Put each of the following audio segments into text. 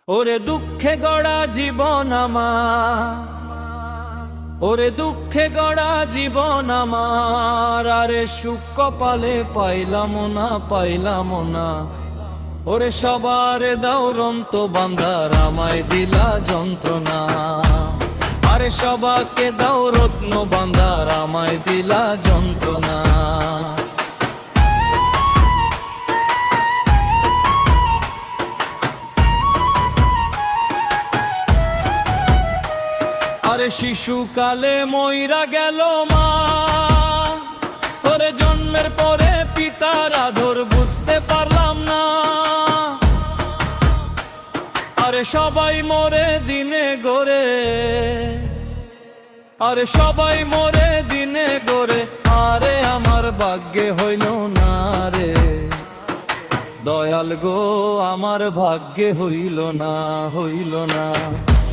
ওরে দুঃখে গড়া জীবন আমার, ওরে দুঃখে গড়া জীবন আমার, আরে সুখ কপালে পাইলাম না পাইলাম না। ওরে সবার দাওরন্ত বান্দার আমায় দিলা যন্ত্রণা, আরে সবাকে দাও রত্ন বান্দার আমায় দিলা যন্ত্রণা। আরে শিশুকালে মইরা গেল মা, ওরে জন্মের পরে পিতার আদর বুঝতে পারলাম না। আরে সবাই মরে দিনে গড়ে, আরে সবাই মরে দিনে গড়ে, আরে আমার ভাগ্যে হইল না রে দয়াল গো, আমার ভাগ্যে হইল না হইল না।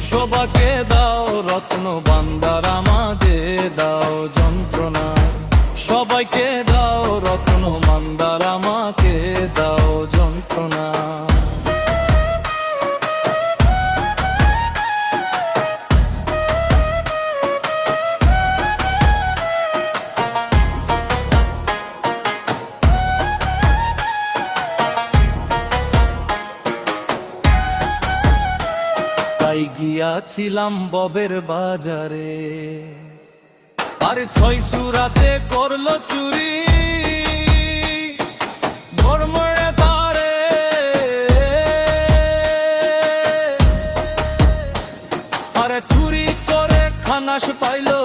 সবাকে দাও রত্ন বান্দার আমাকে দাও যন্ত্রণা, সবাইকে দাও রত্ন বান্দার আমাকে দাও যন্ত্রণা। গিয়াছিলাম ববের বাজারে, আরে ছয় সুরাতে করলো চুরি, ধর্মরে তারে আরে চুরি করে খালাস পাইলো,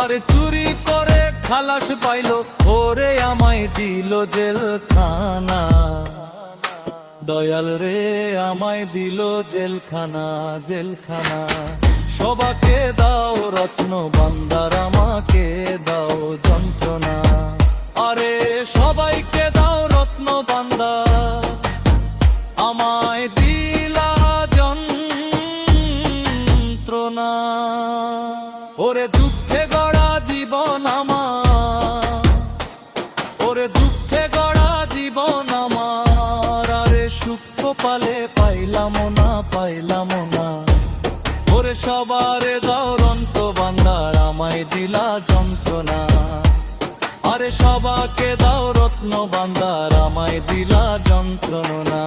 আরে চুরি করে খালাস পাইলো, ওরে আমায় দিল জেলখানা দয়াল রে, আমায় দিল জেলখানা জেলখানা। সবাকে দাও রত্ন বান্দার আমাকে দাও যন্ত্রণা, আরে সবাইকে দাও রত্ন বান্দার আমায় দিলা যন্ত্রণা। ওরে দুঃখে গড়া জীবন আমার, ওরে দুঃখে গড়া জীবন আমার, সুখ কপালে পাইলাম না পাইলাম না। ওরে সবার দাওরন্ত বান্দার আমায় দিলা যন্ত্রণা, আরে সবাকে দাও রত্ন বান্দার আমায় দিলা যন্ত্রণা।